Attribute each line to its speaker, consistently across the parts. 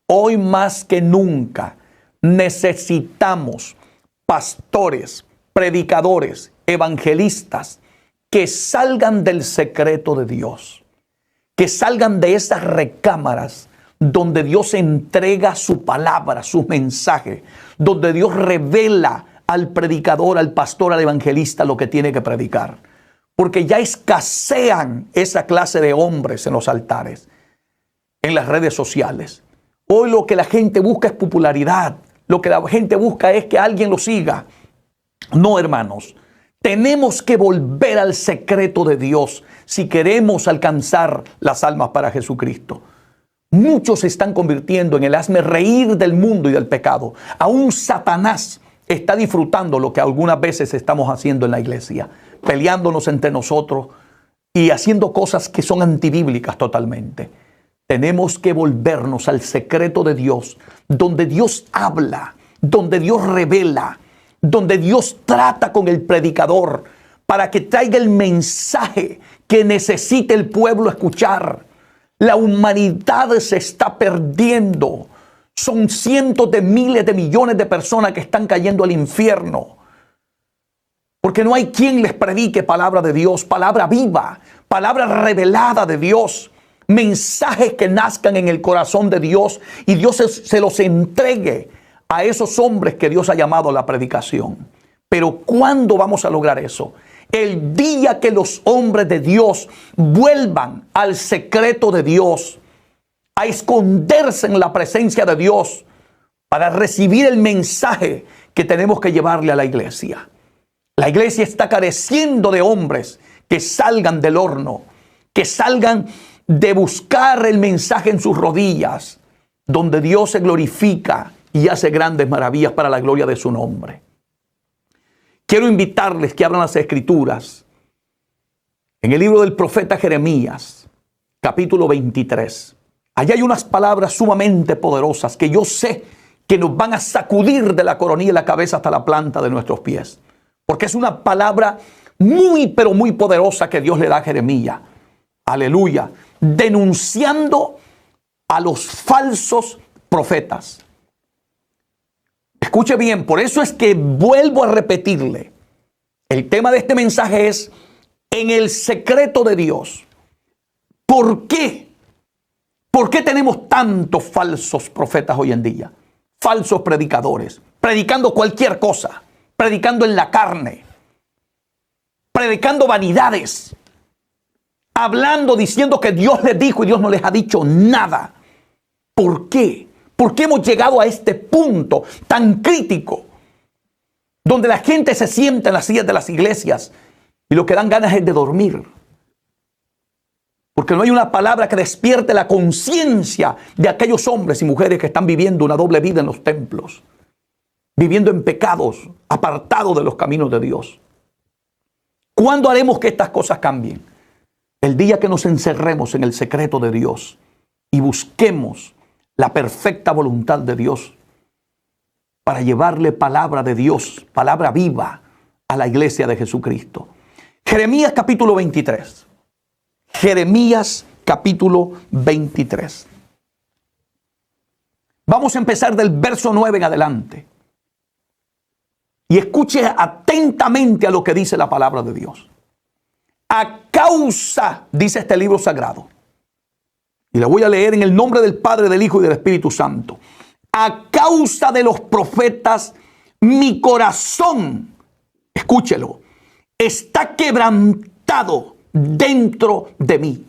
Speaker 1: Hoy más que nunca necesitamos pastores, predicadores, evangelistas que salgan del secreto de Dios, que salgan de esas recámaras donde Dios entrega su palabra, su mensaje, donde Dios revela al predicador, al pastor, al evangelista lo que tiene que predicar. Porque ya escasean esa clase de hombres en los altares, en las redes sociales. Hoy lo que la gente busca es popularidad. Lo que la gente busca es que alguien lo siga. No, hermanos. Tenemos que volver al secreto de Dios si queremos alcanzar las almas para Jesucristo. Muchos se están convirtiendo en el hazme reír del mundo y del pecado. Aún Satanás está disfrutando lo que algunas veces estamos haciendo en la iglesia, peleándonos entre nosotros y haciendo cosas que son antibíblicas totalmente. Tenemos que volvernos al secreto de Dios, donde Dios habla, donde Dios revela, donde Dios trata con el predicador para que traiga el mensaje que necesita el pueblo escuchar. La humanidad se está perdiendo. Son cientos de miles de millones de personas que están cayendo al infierno. Porque no hay quien les predique palabra de Dios, palabra viva, palabra revelada de Dios. Mensajes que nazcan en el corazón de Dios y Dios se los entregue a esos hombres que Dios ha llamado a la predicación. Pero ¿cuándo vamos a lograr eso? El día que los hombres de Dios vuelvan al secreto de Dios, a esconderse en la presencia de Dios para recibir el mensaje que tenemos que llevarle a la iglesia. La iglesia está careciendo de hombres que salgan del horno, que salgan de buscar el mensaje en sus rodillas, donde Dios se glorifica y hace grandes maravillas para la gloria de su nombre. Quiero invitarles que abran las Escrituras en el libro del profeta Jeremías, capítulo 23. Allá hay unas palabras sumamente poderosas que yo sé que nos van a sacudir de la coronilla de la cabeza hasta la planta de nuestros pies. Porque es una palabra muy, pero muy poderosa que Dios le da a Jeremías. Aleluya. Denunciando a los falsos profetas. Escuche bien, por eso es que vuelvo a repetirle. El tema de este mensaje es en el secreto de Dios. ¿Por qué? ¿Por qué tenemos tantos falsos profetas hoy en día? Falsos predicadores, predicando cualquier cosa, predicando en la carne, predicando vanidades, hablando, diciendo que Dios les dijo y Dios no les ha dicho nada. ¿Por qué? ¿Por qué hemos llegado a este punto tan crítico? Donde la gente se sienta en las sillas de las iglesias y lo que dan ganas es de dormir. Porque no hay una palabra que despierte la conciencia de aquellos hombres y mujeres que están viviendo una doble vida en los templos. Viviendo en pecados, apartados de los caminos de Dios. ¿Cuándo haremos que estas cosas cambien? El día que nos encerremos en el secreto de Dios y busquemos la perfecta voluntad de Dios para llevarle palabra de Dios, palabra viva a la iglesia de Jesucristo. Jeremías capítulo 23. Jeremías capítulo 23. Vamos a empezar del verso 9 en adelante. Y escuche atentamente a lo que dice la palabra de Dios. A causa, dice este libro sagrado, y la voy a leer en el nombre del Padre, del Hijo y del Espíritu Santo. A causa de los profetas, mi corazón, escúchelo, está quebrantado dentro de mí.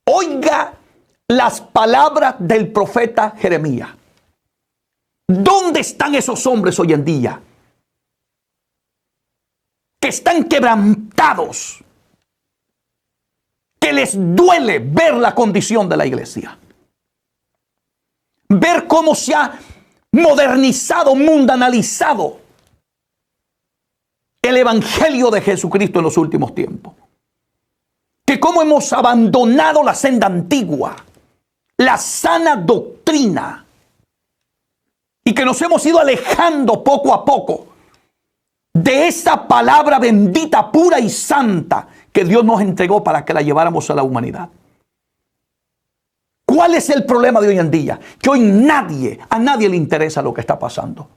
Speaker 1: Oiga las palabras del profeta Jeremías. ¿Dónde están esos hombres hoy en día? Que están quebrantados, que les duele ver la condición de la iglesia, ver cómo se ha modernizado, mundanalizado el evangelio de Jesucristo en los últimos tiempos, que cómo hemos abandonado la senda antigua, la sana doctrina, y que nos hemos ido alejando poco a poco de esa palabra bendita, pura y santa que Dios nos entregó para que la lleváramos a la humanidad. ¿Cuál es el problema de hoy en día? Que hoy a nadie le interesa lo que está pasando.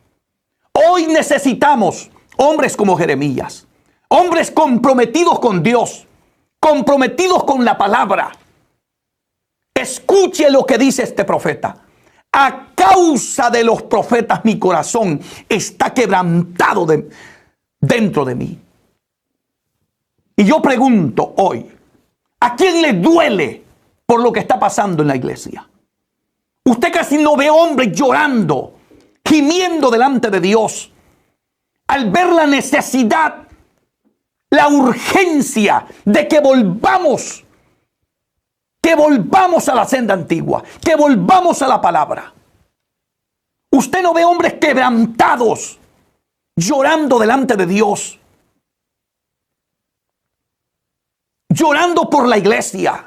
Speaker 1: Hoy necesitamos hombres como Jeremías, hombres comprometidos con Dios, comprometidos con la palabra. Escuche lo que dice este profeta. A causa de los profetas mi corazón está quebrantado dentro de mí. Y yo pregunto hoy, ¿a quién le duele por lo que está pasando en la iglesia? Usted casi no ve hombres llorando, gimiendo delante de Dios, al ver la necesidad, la urgencia de que volvamos a la senda antigua, que volvamos a la palabra. Usted no ve hombres quebrantados, llorando delante de Dios, llorando por la iglesia,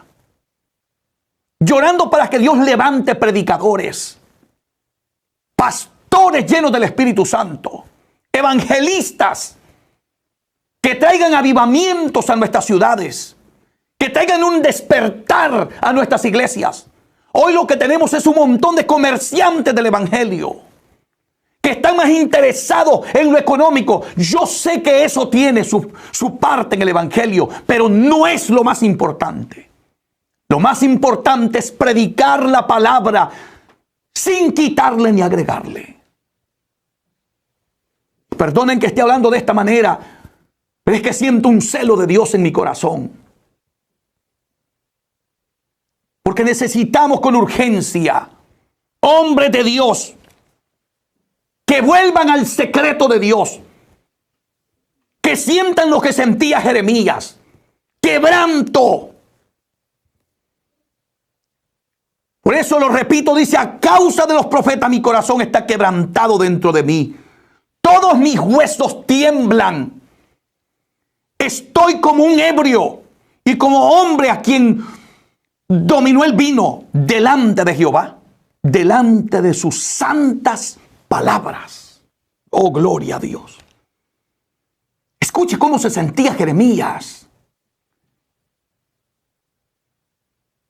Speaker 1: llorando para que Dios levante predicadores, pastores llenos del Espíritu Santo, evangelistas que traigan avivamientos a nuestras ciudades, que traigan un despertar a nuestras iglesias. Hoy lo que tenemos es un montón de comerciantes del evangelio que están más interesados en lo económico. Yo sé que eso tiene su parte en el evangelio, pero no es lo más importante. Lo más importante es predicar la palabra sin quitarle ni agregarle. Perdonen que esté hablando de esta manera, pero es que siento un celo de Dios en mi corazón. Porque necesitamos con urgencia hombres de Dios que vuelvan al secreto de Dios, que sientan lo que sentía Jeremías, quebranto. Por eso lo repito, dice, a causa de los profetas mi corazón está quebrantado dentro de mí. Todos mis huesos tiemblan. Estoy como un ebrio y como hombre a quien dominó el vino delante de Jehová, delante de sus santas palabras. Oh, gloria a Dios. Escuche cómo se sentía Jeremías.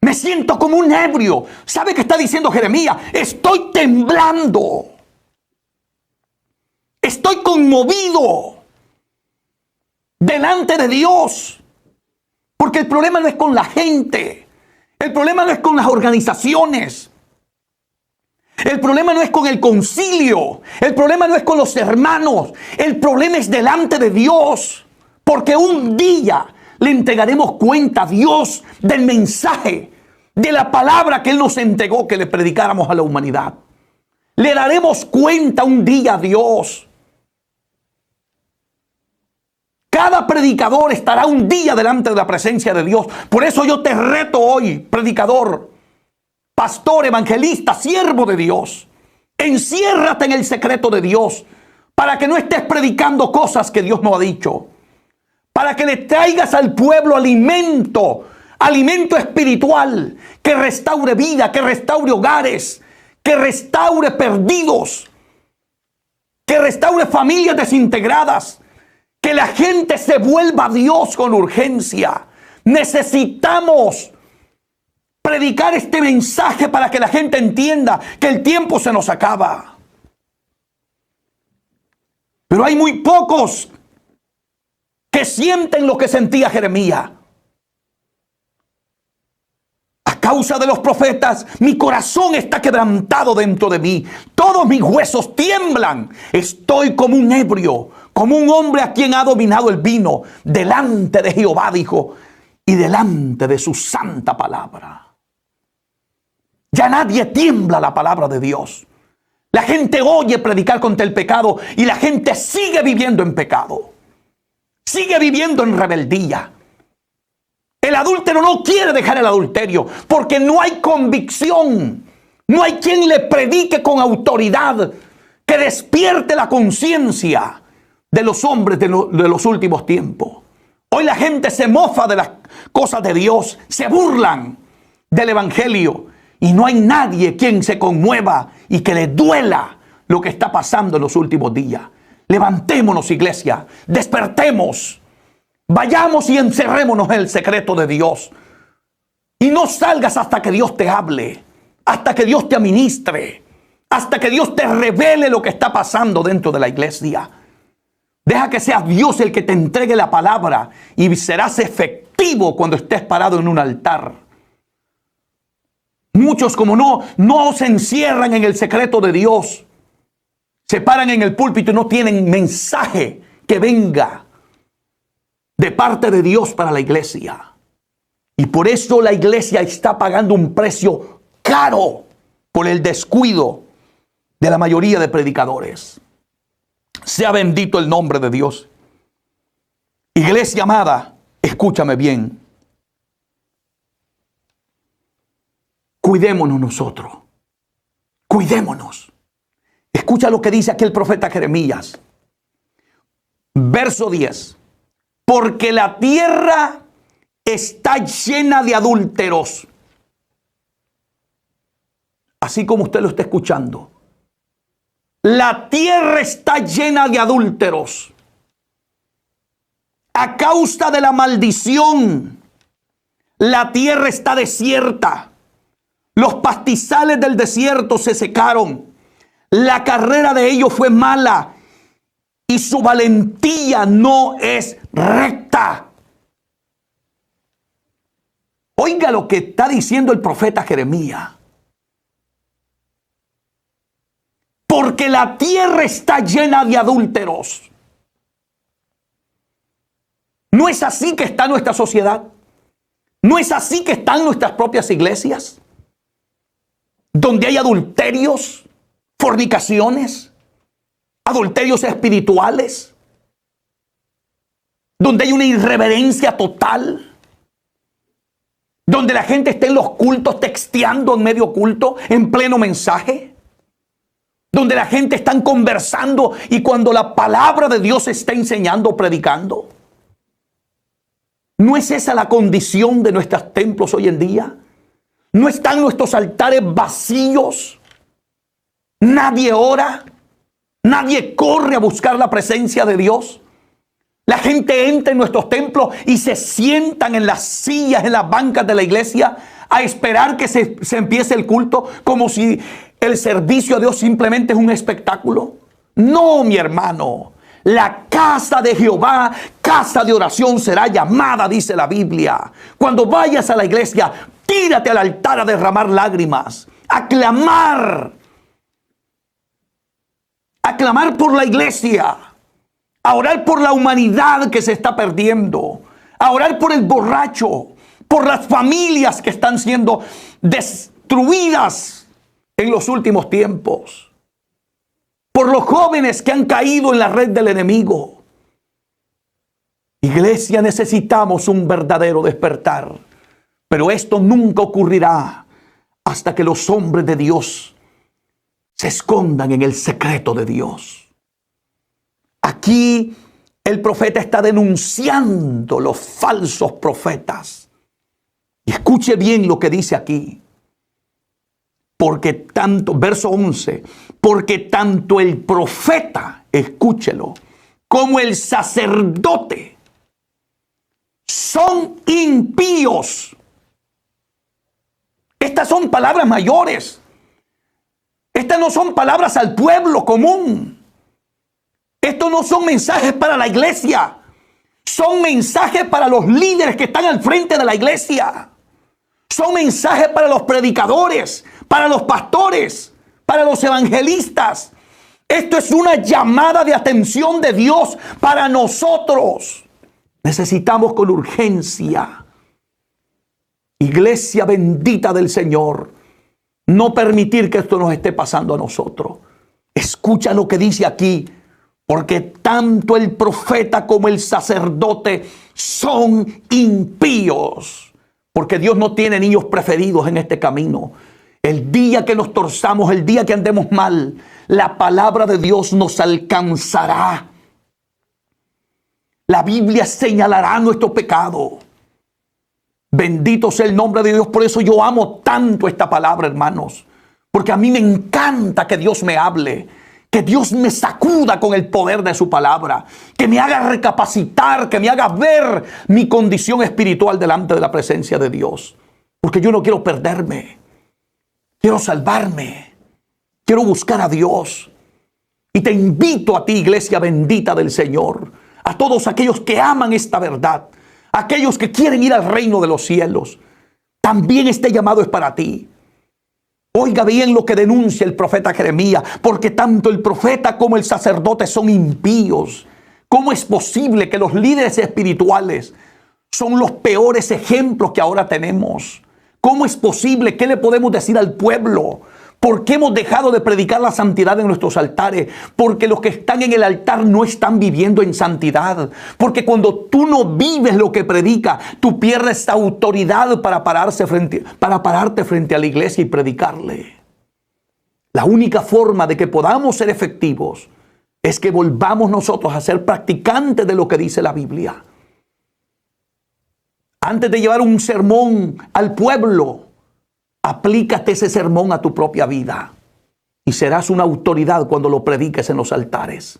Speaker 1: Me siento como un ebrio. ¿Sabe qué está diciendo Jeremías? Estoy temblando. Estoy conmovido delante de Dios. Porque el problema no es con la gente. El problema no es con las organizaciones. El problema no es con el concilio. El problema no es con los hermanos. El problema es delante de Dios. Porque un día le entregaremos cuenta a Dios del mensaje, de la palabra que Él nos entregó que le predicáramos a la humanidad. Le daremos cuenta un día a Dios. Cada predicador estará un día delante de la presencia de Dios. Por eso yo te reto hoy, predicador, pastor, evangelista, siervo de Dios. Enciérrate en el secreto de Dios para que no estés predicando cosas que Dios no ha dicho. Para que le traigas al pueblo alimento espiritual que restaure vida, que restaure hogares, que restaure perdidos, que restaure familias desintegradas. Que la gente se vuelva a Dios con urgencia. Necesitamos predicar este mensaje para que la gente entienda que el tiempo se nos acaba. Pero hay muy pocos que sienten lo que sentía Jeremías. A causa de los profetas, mi corazón está quebrantado dentro de mí. Todos mis huesos tiemblan. Estoy como un ebrio, como un hombre a quien ha dominado el vino, delante de Jehová, dijo, y delante de su santa palabra. Ya nadie tiembla la palabra de Dios. La gente oye predicar contra el pecado y la gente sigue viviendo en pecado. Sigue viviendo en rebeldía. El adúltero no quiere dejar el adulterio porque no hay convicción. No hay quien le predique con autoridad, que despierte la conciencia de los hombres de los últimos tiempos. Hoy la gente se mofa de las cosas de Dios, se burlan del evangelio y no hay nadie quien se conmueva y que le duela lo que está pasando en los últimos días. Levantémonos, iglesia, despertemos, vayamos y encerrémonos en el secreto de Dios y no salgas hasta que Dios te hable. hasta que Dios te administre, hasta que Dios te revele lo que está pasando dentro de la iglesia. Deja que sea Dios el que te entregue la palabra y serás efectivo cuando estés parado en un altar. Muchos, como no se encierran en el secreto de Dios, se paran en el púlpito y no tienen mensaje que venga de parte de Dios para la iglesia. Y por eso la iglesia está pagando un precio caro por el descuido de la mayoría de predicadores. Sea bendito el nombre de Dios. Iglesia amada, escúchame bien. Cuidémonos nosotros. Cuidémonos. Escucha lo que dice aquí el profeta Jeremías. Verso 10. Porque la tierra está llena de adúlteros. Así como usted lo está escuchando. La tierra está llena de adúlteros. A causa de la maldición, la tierra está desierta. Los pastizales del desierto se secaron. La carrera de ellos fue mala y su valentía no es recta. Oiga lo que está diciendo el profeta Jeremías. Porque la tierra está llena de adúlteros. ¿No es así que está nuestra sociedad? ¿No es así que están nuestras propias iglesias? Donde hay adulterios, fornicaciones, adulterios espirituales, donde hay una irreverencia total, donde la gente está en los cultos texteando en medio culto, en pleno mensaje, donde la gente está conversando y cuando la palabra de Dios se está enseñando, predicando. ¿No es esa la condición de nuestros templos hoy en día? ¿No están nuestros altares vacíos? Nadie ora, nadie corre a buscar la presencia de Dios. La gente entra en nuestros templos y se sientan en las sillas, en las bancas de la iglesia a esperar que se empiece el culto como si el servicio a Dios simplemente es un espectáculo. No, mi hermano. La casa de Jehová, casa de oración será llamada, dice la Biblia. Cuando vayas a la iglesia, tírate al altar a derramar lágrimas, a clamar por la iglesia, a orar por la humanidad que se está perdiendo, a orar por el borracho, por las familias que están siendo destruidas en los últimos tiempos, por los jóvenes que han caído en la red del enemigo. Iglesia, necesitamos un verdadero despertar, pero esto nunca ocurrirá hasta que los hombres de Dios se escondan en el secreto de Dios. Aquí el profeta está denunciando los falsos profetas. Y escuche bien lo que dice aquí. Porque tanto, verso 11, porque tanto el profeta, escúchelo, como el sacerdote son impíos. Estas son palabras mayores. Estas no son palabras al pueblo común. Estos no son mensajes para la iglesia. Son mensajes para los líderes que están al frente de la iglesia. Son mensajes para los predicadores, para los pastores, para los evangelistas. Esto es una llamada de atención de Dios para nosotros. Necesitamos con urgencia, iglesia bendita del Señor, no permitir que esto nos esté pasando a nosotros. Escucha lo que dice aquí. Porque tanto el profeta como el sacerdote son impíos. Porque Dios no tiene niños preferidos en este camino. El día que nos torzamos, el día que andemos mal, la palabra de Dios nos alcanzará. La Biblia señalará nuestro pecado. Bendito sea el nombre de Dios. Por eso yo amo tanto esta palabra, hermanos. Porque a mí me encanta que Dios me hable. Que Dios me sacuda con el poder de su palabra. Que me haga recapacitar, que me haga ver mi condición espiritual delante de la presencia de Dios. Porque yo no quiero perderme. quiero salvarme, quiero buscar a Dios. Y te invito a ti, iglesia bendita del Señor, a todos aquellos que aman esta verdad, aquellos que quieren ir al reino de los cielos. También este llamado es para ti. Oiga bien lo que denuncia el profeta Jeremías, porque tanto el profeta como el sacerdote son impíos. ¿Cómo es posible que los líderes espirituales son los peores ejemplos que ahora tenemos? ¿Cómo es posible? ¿Qué le podemos decir al pueblo? ¿Por qué hemos dejado de predicar la santidad en nuestros altares? Porque los que están en el altar no están viviendo en santidad. Porque cuando tú no vives lo que predica, tú pierdes autoridad para pararte frente a la iglesia y predicarle. La única forma de que podamos ser efectivos es que volvamos nosotros a ser practicantes de lo que dice la Biblia. Antes de llevar un sermón al pueblo, aplícate ese sermón a tu propia vida y serás una autoridad cuando lo prediques en los altares.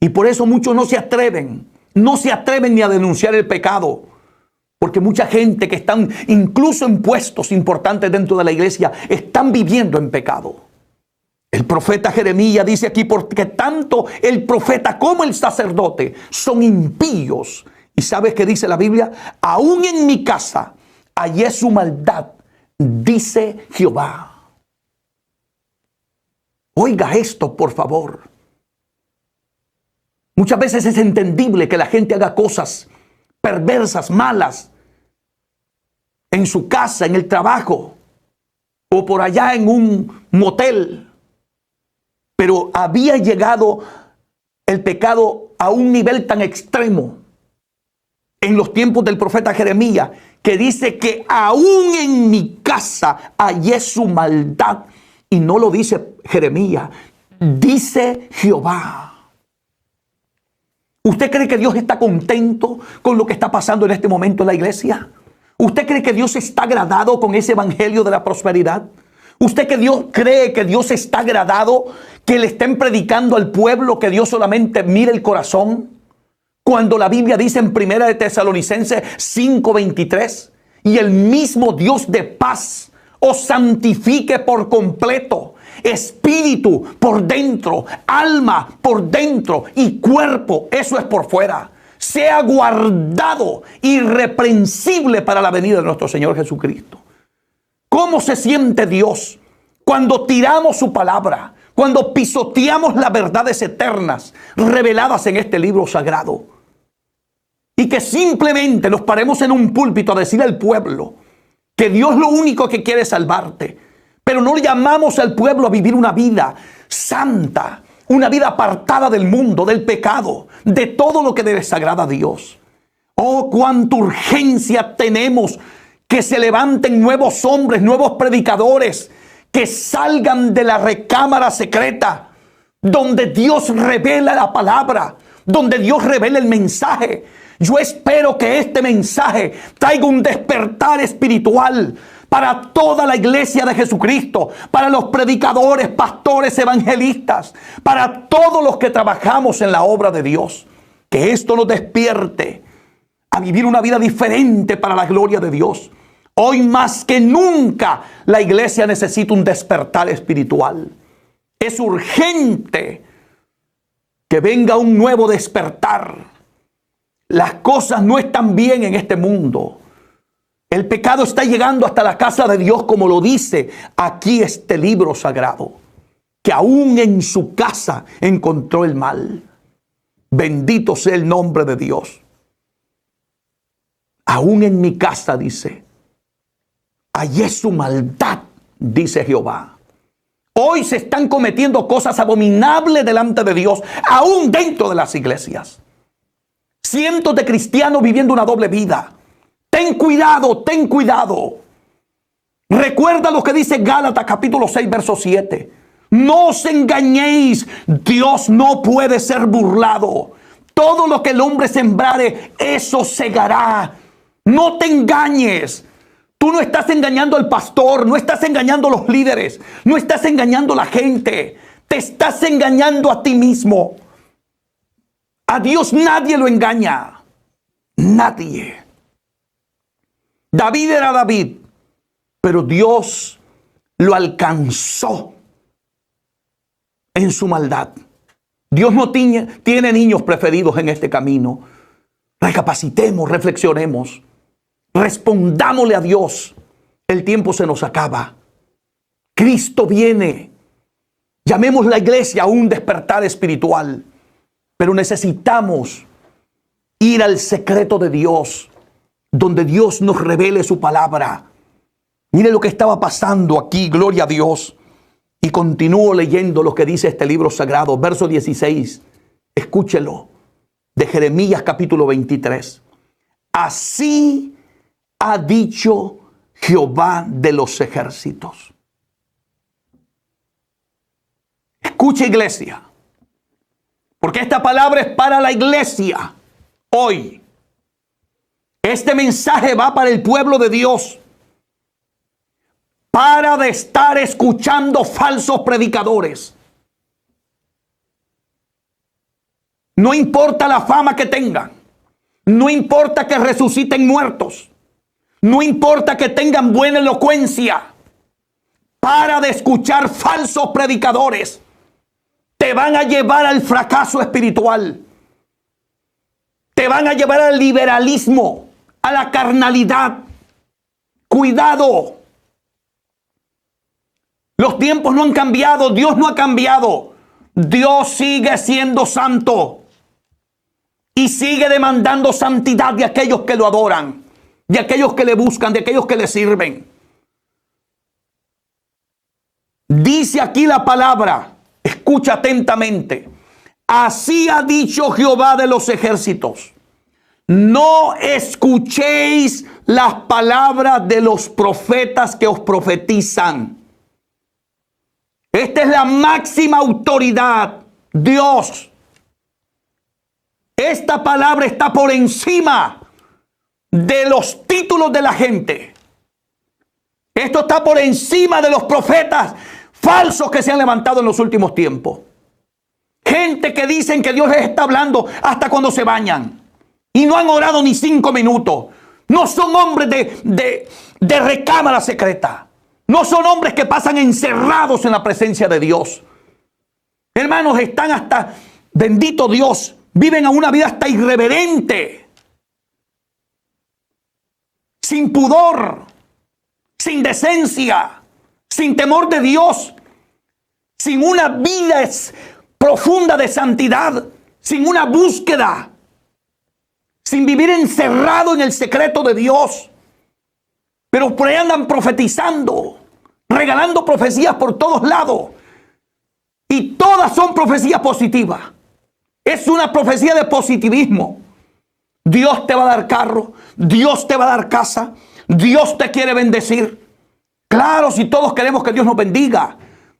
Speaker 1: Y por eso muchos no se atreven ni a denunciar el pecado, porque mucha gente que están incluso en puestos importantes dentro de la iglesia están viviendo en pecado. El profeta Jeremías dice aquí, porque tanto el profeta como el sacerdote son impíos. ¿Y sabes qué dice la Biblia? Aún en mi casa hallé su maldad, dice Jehová. Oiga esto, por favor. Muchas veces es entendible que la gente haga cosas perversas, malas, en su casa, en el trabajo, o por allá en un motel. Pero había llegado el pecado a un nivel tan extremo en los tiempos del profeta Jeremías, que dice que aún en mi casa hallé su maldad. Y no lo dice Jeremías, dice Jehová. ¿Usted cree que Dios está contento con lo que está pasando en este momento en la iglesia? ¿Usted cree que Dios está agradado con ese evangelio de la prosperidad? ¿Usted cree que Dios está agradado que le estén predicando al pueblo que Dios solamente mira el corazón? Cuando la Biblia dice en 1 de Tesalonicenses 5:23, y el mismo Dios de paz os santifique por completo, espíritu por dentro, alma por dentro y cuerpo, eso es por fuera, sea guardado irreprensible para la venida de nuestro Señor Jesucristo. ¿Cómo se siente Dios cuando tiramos su palabra, cuando pisoteamos las verdades eternas reveladas en este libro sagrado? Y que simplemente nos paremos en un púlpito a decir al pueblo que Dios lo único que quiere es salvarte. Pero no llamamos al pueblo a vivir una vida santa, una vida apartada del mundo, del pecado, de todo lo que desagrada a Dios. Oh, cuánta urgencia tenemos que se levanten nuevos hombres, nuevos predicadores, que salgan de la recámara secreta, donde Dios revela la palabra, donde Dios revela el mensaje. Yo espero que este mensaje traiga un despertar espiritual para toda la iglesia de Jesucristo, para los predicadores, pastores, evangelistas, para todos los que trabajamos en la obra de Dios. Que esto nos despierte a vivir una vida diferente para la gloria de Dios. Hoy más que nunca la iglesia necesita un despertar espiritual. Es urgente que venga un nuevo despertar. Las cosas no están bien en este mundo. El pecado está llegando hasta la casa de Dios, como lo dice aquí este libro sagrado, que aún en su casa encontró el mal. Bendito sea el nombre de Dios. Aún en mi casa, dice, hallé su maldad, dice Jehová. Hoy se están cometiendo cosas abominables delante de Dios, aún dentro de las iglesias. Cientos de cristianos viviendo una doble vida. Ten cuidado, ten cuidado. Recuerda lo que dice Gálatas capítulo 6, verso 7. No os engañéis, Dios no puede ser burlado. Todo lo que el hombre sembrare, eso segará. No te engañes. Tú no estás engañando al pastor, no estás engañando a los líderes, no estás engañando a la gente. Te estás engañando a ti mismo. A Dios nadie lo engaña. Nadie. David era David, pero Dios lo alcanzó en su maldad. Dios no tiene niños preferidos en este camino. Recapacitemos, reflexionemos, respondámosle a Dios. El tiempo se nos acaba. Cristo viene. Llamemos la iglesia a un despertar espiritual, pero necesitamos ir al secreto de Dios, donde Dios nos revele su palabra. Mire lo que estaba pasando aquí, gloria a Dios. Y continúo leyendo lo que dice este libro sagrado, verso 16. Escúchelo, de Jeremías capítulo 23. Así ha dicho Jehová de los ejércitos. Escucha, iglesia, porque esta palabra es para la iglesia hoy. Este mensaje va para el pueblo de Dios. Para de estar escuchando falsos predicadores. No importa la fama que tengan. No importa que resuciten muertos. No importa que tengan buena elocuencia. Para de escuchar falsos predicadores. Te van a llevar al fracaso espiritual. Te van a llevar al liberalismo, a la carnalidad. Cuidado. Los tiempos no han cambiado, Dios no ha cambiado. Dios sigue siendo santo y sigue demandando santidad de aquellos que lo adoran, de aquellos que le buscan, de aquellos que le sirven. Dice aquí la palabra, escucha atentamente. Así ha dicho Jehová de los ejércitos: no escuchéis las palabras de los profetas que os profetizan. Esta es la máxima autoridad, Dios. Esta palabra está por encima de los títulos de la gente. Esto está por encima de los profetas falsos que se han levantado en los últimos tiempos. Gente que dicen que Dios les está hablando hasta cuando se bañan y no han orado ni 5 minutos. No son hombres de recámara secreta. No son hombres que pasan encerrados en la presencia de Dios. Hermanos, están hasta, bendito Dios, viven a una vida hasta irreverente. Sin pudor, sin decencia, sin temor de Dios, sin una vida profunda de santidad, sin una búsqueda, sin vivir encerrado en el secreto de Dios. Pero por ahí andan profetizando, regalando profecías por todos lados. Y todas son profecías positivas. Es una profecía de positivismo. Dios te va a dar carro, Dios te va a dar casa, Dios te quiere bendecir. Claro, si todos queremos que Dios nos bendiga.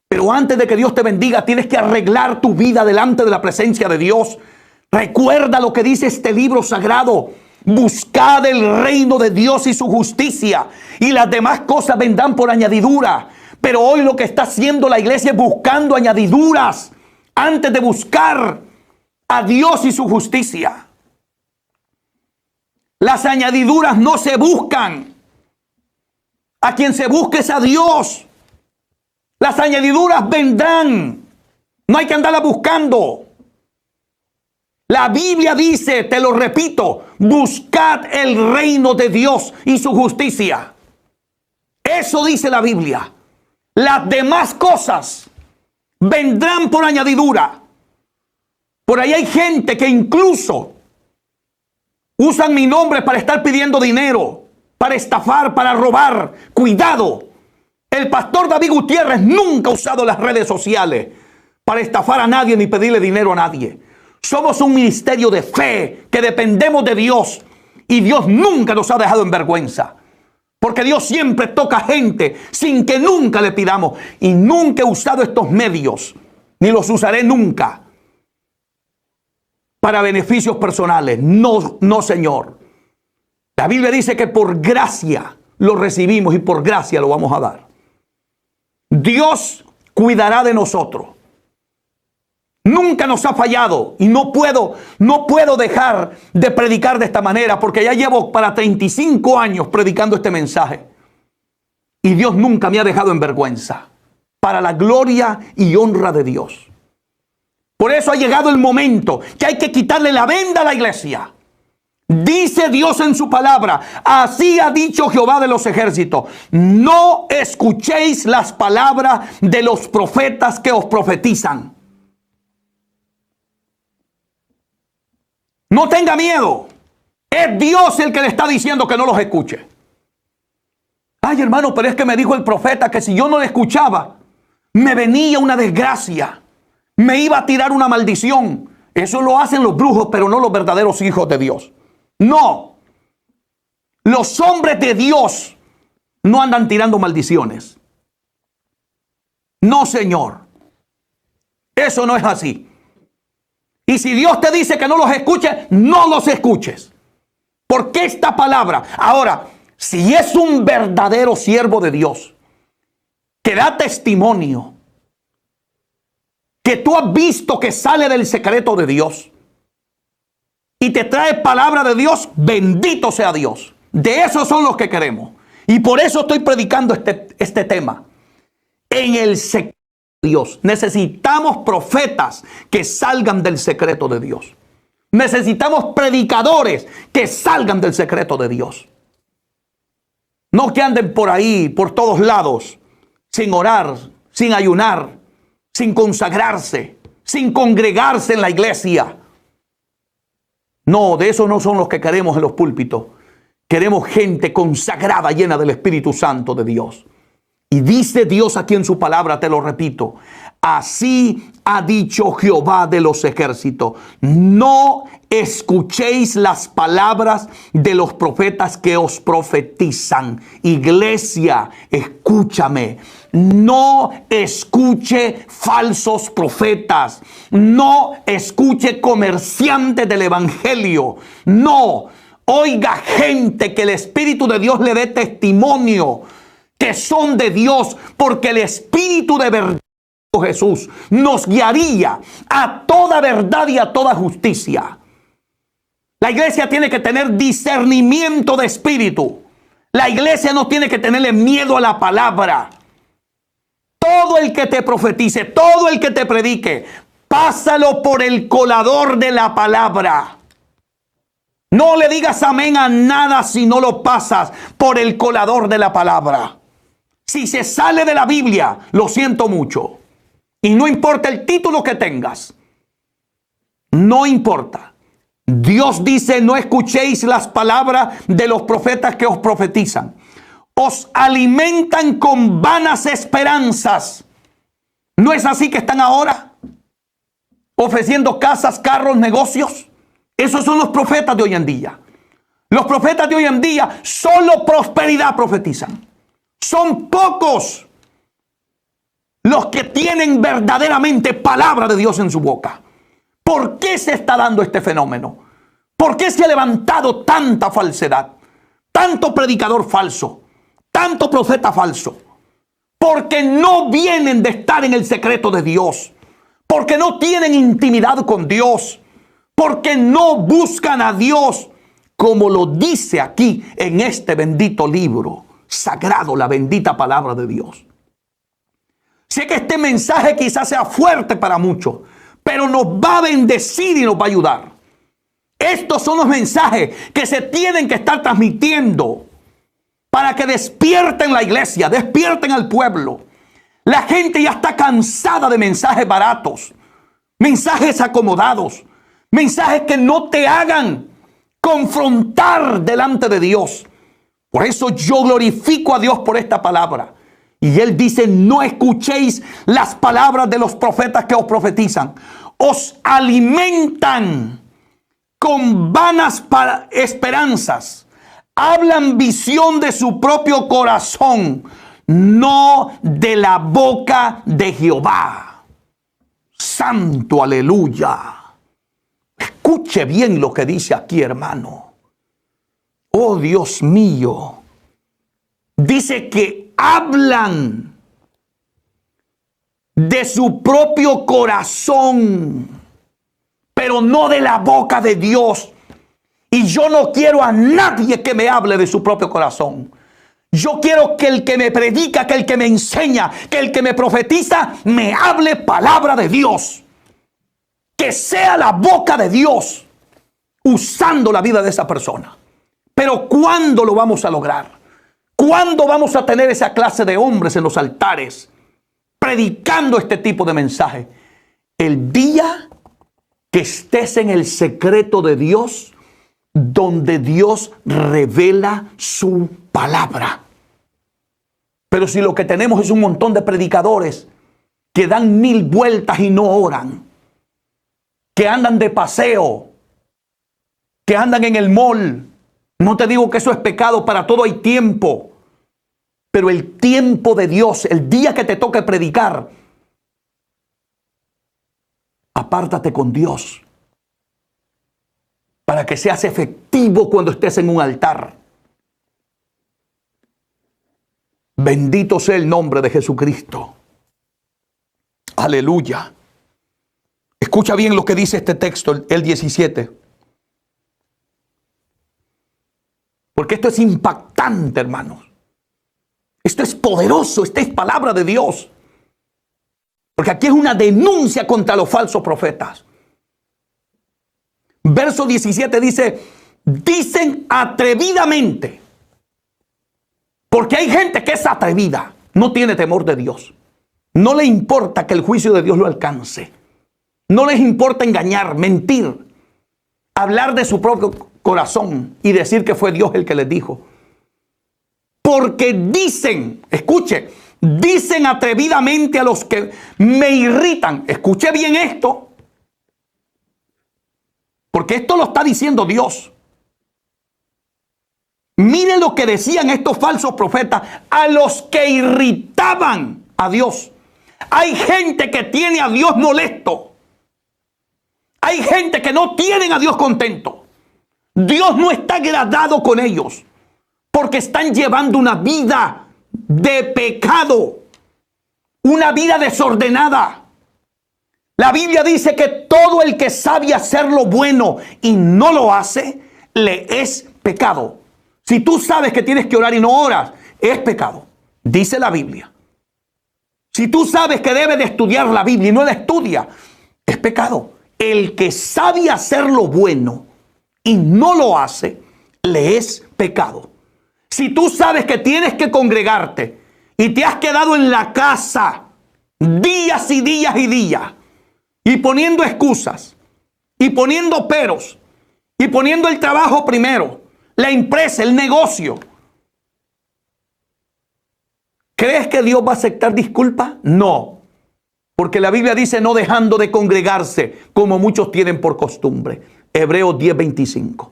Speaker 1: Pero antes de que Dios te bendiga, tienes que arreglar tu vida delante de la presencia de Dios. Recuerda lo que dice este libro sagrado. Buscad el reino de Dios y su justicia, y las demás cosas vendrán por añadidura. Pero hoy lo que está haciendo la iglesia es buscando añadiduras antes de buscar a Dios y su justicia. Las añadiduras no se buscan. A quien se busque es a Dios. Las añadiduras vendrán. No hay que andarlas buscando. La Biblia dice, te lo repito, buscad el reino de Dios y su justicia. Eso dice la Biblia. Las demás cosas vendrán por añadidura. Por ahí hay gente que incluso usan mi nombre para estar pidiendo dinero, para estafar, para robar. Cuidado. El pastor David Gutiérrez nunca ha usado las redes sociales para estafar a nadie ni pedirle dinero a nadie. Somos un ministerio de fe que dependemos de Dios y Dios nunca nos ha dejado en vergüenza. Porque Dios siempre toca gente sin que nunca le pidamos. Y nunca he usado estos medios, ni los usaré nunca para beneficios personales. No, no, Señor. La Biblia dice que por gracia lo recibimos y por gracia lo vamos a dar. Dios cuidará de nosotros. Nunca nos ha fallado y no puedo dejar de predicar de esta manera porque ya llevo para 35 años predicando este mensaje. Y Dios nunca me ha dejado en vergüenza, para la gloria y honra de Dios. Por eso ha llegado el momento que hay que quitarle la venda a la iglesia. Dice Dios en su palabra, así ha dicho Jehová de los ejércitos, no escuchéis las palabras de los profetas que os profetizan. No tenga miedo. Es Dios el que le está diciendo que no los escuche. Ay, hermano, pero es que me dijo el profeta que si yo no le escuchaba, me venía una desgracia. Me iba a tirar una maldición. Eso lo hacen los brujos, pero no los verdaderos hijos de Dios. No. Los hombres de Dios no andan tirando maldiciones. No, Señor. Eso no es así. Y si Dios te dice que no los escuches, no los escuches. Porque esta palabra, ahora, si es un verdadero siervo de Dios, que da testimonio, que tú has visto que sale del secreto de Dios y te trae palabra de Dios, bendito sea Dios. De esos son los que queremos. Y por eso estoy predicando este tema. En el secreto de Dios. Necesitamos profetas que salgan del secreto de Dios. Necesitamos predicadores que salgan del secreto de Dios. No que anden por ahí, por todos lados, sin orar, sin ayunar, sin consagrarse, sin congregarse en la iglesia. No, de eso no son los que queremos en los púlpitos. Queremos gente consagrada, llena del Espíritu Santo de Dios. Y dice Dios aquí en su palabra, te lo repito, así ha dicho Jehová de los ejércitos, no escuchéis las palabras de los profetas que os profetizan. Iglesia, escúchame. No escuche falsos profetas. No escuche comerciantes del evangelio. No. Oiga gente que el Espíritu de Dios le dé testimonio que son de Dios, porque el Espíritu de verdad Jesús nos guiaría a toda verdad y a toda justicia. La iglesia tiene que tener discernimiento de espíritu. La iglesia no tiene que tenerle miedo a la palabra. Todo el que te profetice, todo el que te predique, pásalo por el colador de la palabra. No le digas amén a nada si no lo pasas por el colador de la palabra. Si se sale de la Biblia, lo siento mucho. Y no importa el título que tengas. No importa. Dios dice, no escuchéis las palabras de los profetas que os profetizan. Os alimentan con vanas esperanzas. ¿No es así que están ahora? Ofreciendo casas, carros, negocios. Esos son los profetas de hoy en día. Los profetas de hoy en día solo prosperidad profetizan. Son pocos los que tienen verdaderamente palabra de Dios en su boca. ¿Por qué se está dando este fenómeno? ¿Por qué se ha levantado tanta falsedad? Tanto predicador falso, tanto profeta falso. Porque no vienen de estar en el secreto de Dios. Porque no tienen intimidad con Dios. Porque no buscan a Dios, como lo dice aquí en este bendito libro sagrado, la bendita palabra de Dios. Sé que este mensaje quizás sea fuerte para muchos, pero nos va a bendecir y nos va a ayudar. Estos son los mensajes que se tienen que estar transmitiendo para que despierten la iglesia, despierten al pueblo. La gente ya está cansada de mensajes baratos, mensajes acomodados, mensajes que no te hagan confrontar delante de Dios. Por eso yo glorifico a Dios por esta palabra. Y Él dice, no escuchéis las palabras de los profetas que os profetizan. Os alimentan con vanas esperanzas. Hablan visión de su propio corazón, no de la boca de Jehová. Santo, aleluya. Escuche bien lo que dice aquí, hermano. Oh, Dios mío. Dice que hablan de su propio corazón, pero no de la boca de Dios. Y yo no quiero a nadie que me hable de su propio corazón. Yo quiero que el que me predica, que el que me enseña, que el que me profetiza, me hable palabra de Dios. Que sea la boca de Dios usando la vida de esa persona. Pero ¿cuándo lo vamos a lograr? ¿Cuándo vamos a tener esa clase de hombres en los altares predicando este tipo de mensaje? El día que estés en el secreto de Dios, donde Dios revela su palabra. Pero si lo que tenemos es un montón de predicadores que dan 1000 vueltas y no oran, que andan de paseo, que andan en el mall, no te digo que eso es pecado, para todo hay tiempo. Pero el tiempo de Dios, el día que te toque predicar, apártate con Dios para que seas efectivo cuando estés en un altar. Bendito sea el nombre de Jesucristo. Aleluya. Escucha bien lo que dice este texto, el 17. Porque esto es impactante, hermanos. Esto es poderoso, esta es palabra de Dios. Porque aquí es una denuncia contra los falsos profetas. Verso 17 dice, dicen atrevidamente. Porque hay gente que es atrevida, no tiene temor de Dios. No le importa que el juicio de Dios lo alcance. No les importa engañar, mentir, hablar de su propio corazón y decir que fue Dios el que les dijo. Porque dicen, escuche, dicen atrevidamente a los que me irritan. Escuche bien esto, porque esto lo está diciendo Dios. Miren lo que decían estos falsos profetas a los que irritaban a Dios. Hay gente que tiene a Dios molesto. Hay gente que no tienen a Dios contento. Dios no está agradado con ellos porque están llevando una vida de pecado, una vida desordenada. La Biblia dice que todo el que sabe hacer lo bueno y no lo hace, le es pecado. Si tú sabes que tienes que orar y no oras, es pecado. Dice la Biblia. Si tú sabes que debes de estudiar la Biblia y no la estudia, es pecado. El que sabe hacer lo bueno y no lo hace, le es pecado. Si tú sabes que tienes que congregarte y te has quedado en la casa días y días y días y poniendo excusas y poniendo peros y poniendo el trabajo primero, la empresa, el negocio, ¿crees que Dios va a aceptar disculpas? No. Porque la Biblia dice no dejando de congregarse como muchos tienen por costumbre. Hebreos 10:25.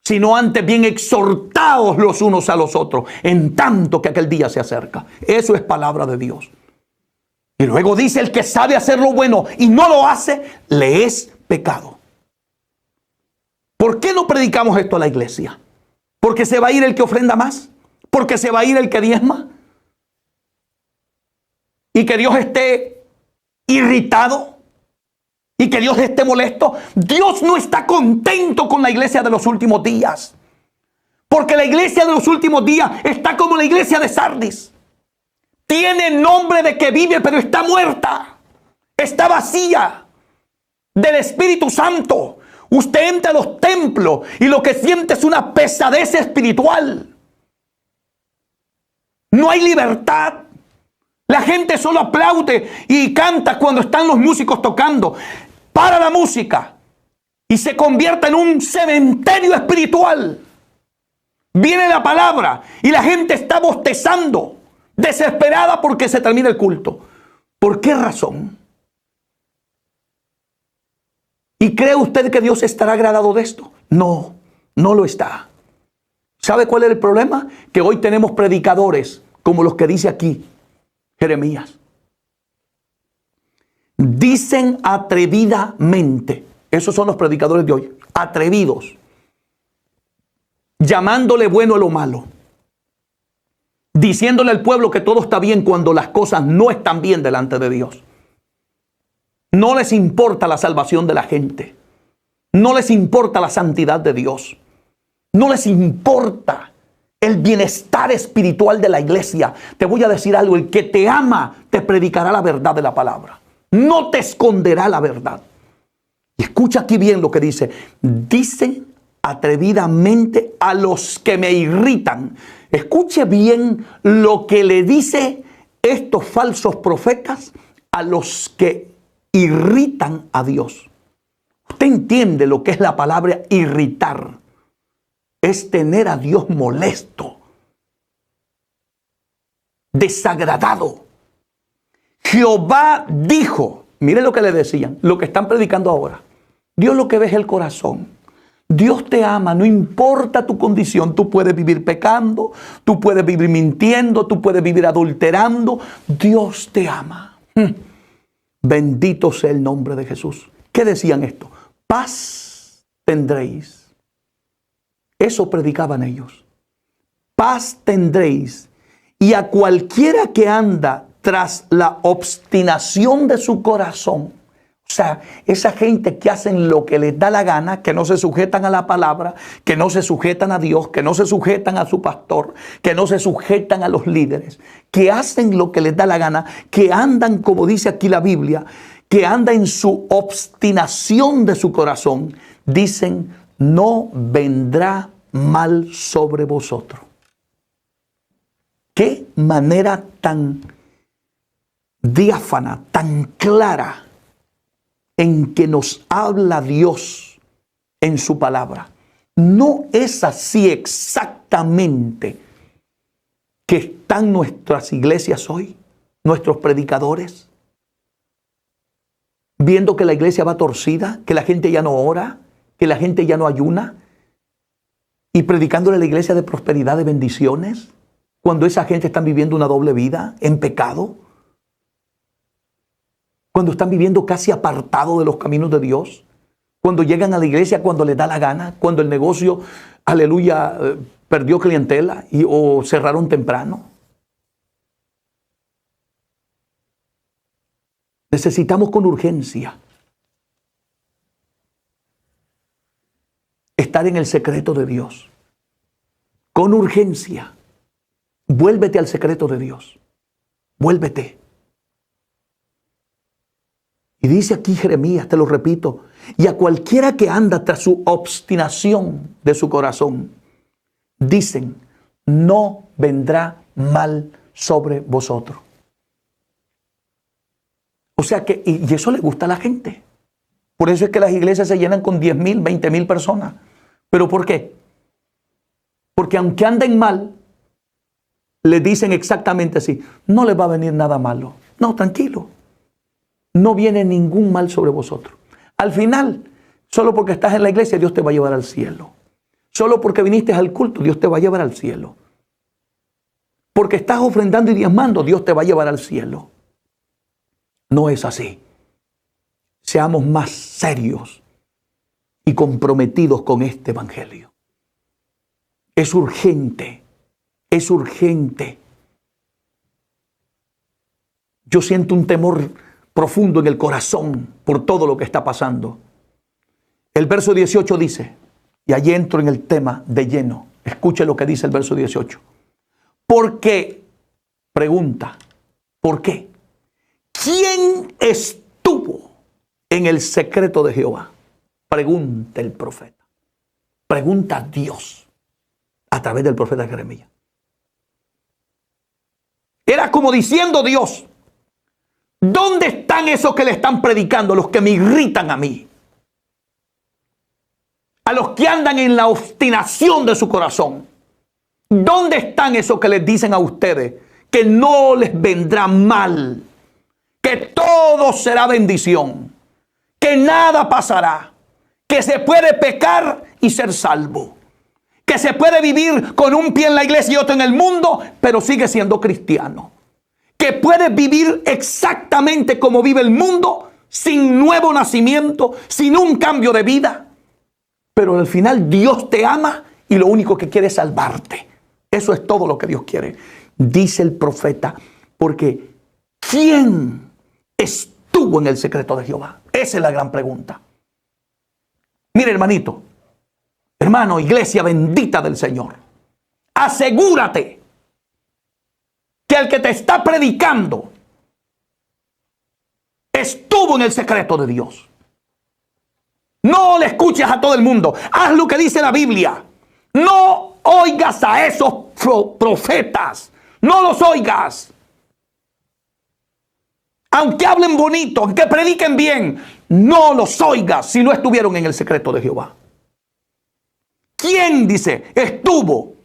Speaker 1: Sino antes bien exhortaos los unos a los otros, en tanto que aquel día se acerca. Eso es palabra de Dios. Y luego dice el que sabe hacer lo bueno y no lo hace, le es pecado. ¿Por qué no predicamos esto a la iglesia? ¿Porque se va a ir el que ofrenda más? ¿Porque se va a ir el que diezma? Y que Dios esté irritado y que Dios esté molesto. Dios no está contento con la iglesia de los últimos días, porque la iglesia de los últimos días está como la iglesia de Sardis. Tiene nombre de que vive, pero está muerta, está vacía del Espíritu Santo. Usted entra a los templos y lo que siente es una pesadez espiritual. No hay libertad. La gente solo aplaude y canta cuando están los músicos tocando. Para la música y se convierte en un cementerio espiritual. Viene la palabra y la gente está bostezando, desesperada porque se termina el culto. ¿Por qué razón? ¿Y cree usted que Dios estará agradado de esto? No, no lo está. ¿Sabe cuál es el problema? Que hoy tenemos predicadores como los que dice aquí Jeremías. Dicen atrevidamente. Esos son los predicadores de hoy. Atrevidos. Llamándole bueno a lo malo. Diciéndole al pueblo que todo está bien cuando las cosas no están bien delante de Dios. No les importa la salvación de la gente. No les importa la santidad de Dios. No les importa el bienestar espiritual de la iglesia. Te voy a decir algo, el que te ama te predicará la verdad de la palabra. No te esconderá la verdad. Y escucha aquí bien lo que dice. Dicen atrevidamente a los que me irritan. Escuche bien lo que le dice estos falsos profetas a los que irritan a Dios. Usted entiende lo que es la palabra irritar. Es tener a Dios molesto, desagradado. Jehová dijo, mire lo que le decían, lo que están predicando ahora. Dios lo que ve es el corazón. Dios te ama, no importa tu condición. Tú puedes vivir pecando, tú puedes vivir mintiendo, tú puedes vivir adulterando. Dios te ama. Bendito sea el nombre de Jesús. ¿Qué decían esto? Paz tendréis. Eso predicaban ellos. Paz tendréis. Y a cualquiera que anda tras la obstinación de su corazón. O sea, esa gente que hacen lo que les da la gana, que no se sujetan a la palabra, que no se sujetan a Dios, que no se sujetan a su pastor, que no se sujetan a los líderes, que hacen lo que les da la gana, que andan, como dice aquí la Biblia, que anda en su obstinación de su corazón, dicen, no vendrá mal sobre vosotros. Qué manera tan diáfana, tan clara en que nos habla Dios en su palabra. No es así exactamente que están nuestras iglesias hoy, nuestros predicadores, viendo que la iglesia va torcida, que la gente ya no ora, que la gente ya no ayuna, y predicándole a la iglesia de prosperidad, de bendiciones, cuando esa gente está viviendo una doble vida en pecado, cuando están viviendo casi apartado de los caminos de Dios, cuando llegan a la iglesia cuando les da la gana, cuando el negocio, aleluya, perdió clientela o cerraron temprano. Necesitamos con urgencia estar en el secreto de Dios. Con urgencia. Vuélvete al secreto de Dios. Vuélvete. Y dice aquí Jeremías, te lo repito, y a cualquiera que anda tras su obstinación de su corazón, dicen, no vendrá mal sobre vosotros. O sea que, y eso le gusta a la gente. Por eso es que las iglesias se llenan con 10,000, 20,000 personas. ¿Pero por qué? Porque aunque anden mal, les dicen exactamente así, no les va a venir nada malo. No, tranquilo. No viene ningún mal sobre vosotros. Al final, solo porque estás en la iglesia, Dios te va a llevar al cielo. Solo porque viniste al culto, Dios te va a llevar al cielo. Porque estás ofrendando y diezmando, Dios te va a llevar al cielo. No es así. Seamos más serios y comprometidos con este evangelio. Es urgente. Es urgente. Yo siento un temor profundo en el corazón por todo lo que está pasando. El verso 18 dice, y allí entro en el tema de lleno. Escuche lo que dice el verso 18. Porque, pregunta, ¿por qué? ¿Quién estuvo en el secreto de Jehová? Pregunta el profeta. Pregunta Dios a través del profeta Jeremías. Era como diciendo Dios, ¿dónde están esos que le están predicando, los que me irritan a mí? A los que andan en la obstinación de su corazón. ¿Dónde están esos que les dicen a ustedes que no les vendrá mal? Que todo será bendición. Que nada pasará. Que se puede pecar y ser salvo. Que se puede vivir con un pie en la iglesia y otro en el mundo, pero sigue siendo cristiano. Que puedes vivir exactamente como vive el mundo, sin nuevo nacimiento, sin un cambio de vida. Pero al final Dios te ama y lo único que quiere es salvarte. Eso es todo lo que Dios quiere. Dice el profeta, porque ¿quién estuvo en el secreto de Jehová? Esa es la gran pregunta. Mire, hermanito, hermano, iglesia bendita del Señor. asegúrate que el que te está predicando estuvo en el secreto de Dios. No le escuches a todo el mundo. Haz lo que dice la Biblia. No oigas a esos profetas. No los oigas. Aunque hablen bonito, aunque prediquen bien, no los oigas si no estuvieron en el secreto de Jehová. ¿Quién, dice, estuvo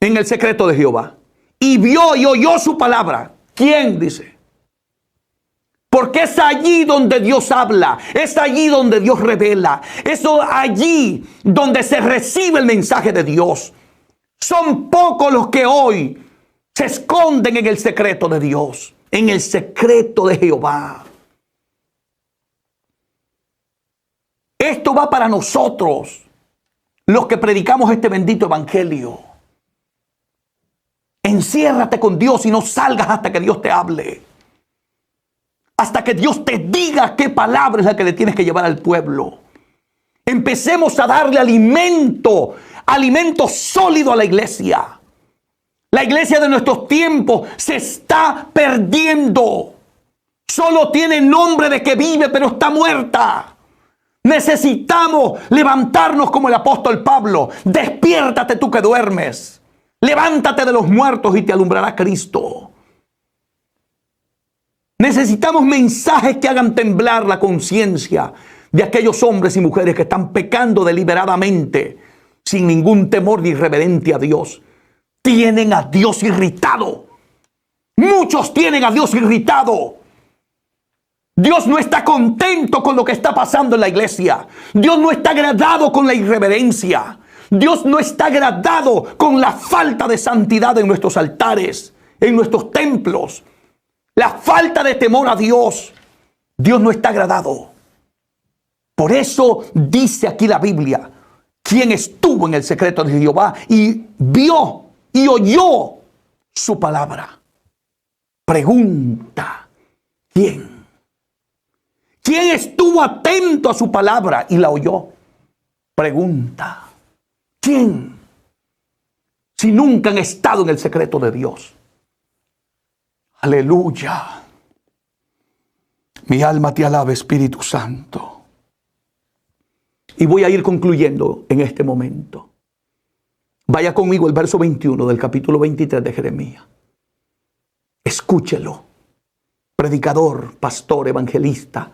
Speaker 1: en el secreto de Jehová y vio y oyó su palabra? ¿Quién, dice? Porque es allí donde Dios habla, es allí donde Dios revela, es allí donde se recibe el mensaje de Dios. Son pocos los que hoy se esconden en el secreto de Dios, en el secreto de Jehová. Esto va para nosotros, los que predicamos este bendito evangelio. Enciérrate con Dios y no salgas hasta que Dios te hable. Hasta que Dios te diga qué palabra es la que le tienes que llevar al pueblo. Empecemos a darle alimento sólido a la iglesia. La iglesia de nuestros tiempos se está perdiendo. Solo tiene nombre de que vive, pero está muerta. Necesitamos levantarnos como el apóstol Pablo. Despiértate tú que duermes. Levántate de los muertos y te alumbrará Cristo. Necesitamos mensajes que hagan temblar la conciencia de aquellos hombres y mujeres que están pecando deliberadamente, sin ningún temor ni irreverencia a Dios. Tienen a Dios irritado. Muchos tienen a Dios irritado. Dios no está contento con lo que está pasando en la iglesia. Dios no está agradado con la irreverencia. Dios no está agradado con la falta de santidad en nuestros altares, en nuestros templos. La falta de temor a Dios. Dios no está agradado. Por eso dice aquí la Biblia, quien estuvo en el secreto de Jehová y vio y oyó su palabra. Pregunta, ¿quién? ¿Quién estuvo atento a su palabra y la oyó? Pregunta, ¿quién? Si nunca han estado en el secreto de Dios. Aleluya. Mi alma te alaba, Espíritu Santo. Y voy a ir concluyendo en este momento. Vaya conmigo el verso 21 del capítulo 23 de Jeremías. Escúchelo. Predicador, pastor, evangelista,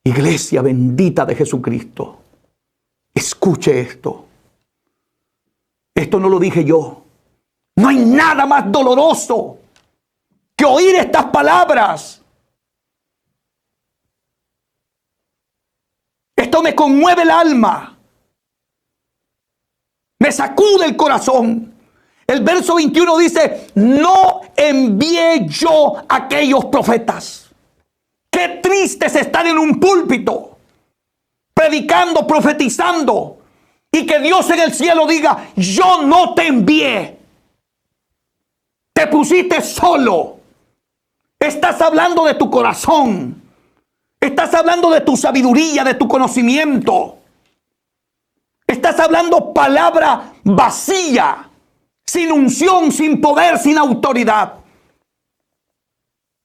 Speaker 1: iglesia bendita de Jesucristo. Escuche esto. Esto no lo dije yo. No hay nada más doloroso que oír estas palabras. Esto me conmueve el alma. Me sacude el corazón. El verso 21 dice, no envié yo a aquellos profetas. Qué triste es estar en un púlpito, predicando, profetizando, y que Dios en el cielo diga, yo no te envié. Te pusiste solo. Estás hablando de tu corazón. Estás hablando de tu sabiduría, de tu conocimiento. Estás hablando palabra vacía, sin unción, sin poder, sin autoridad.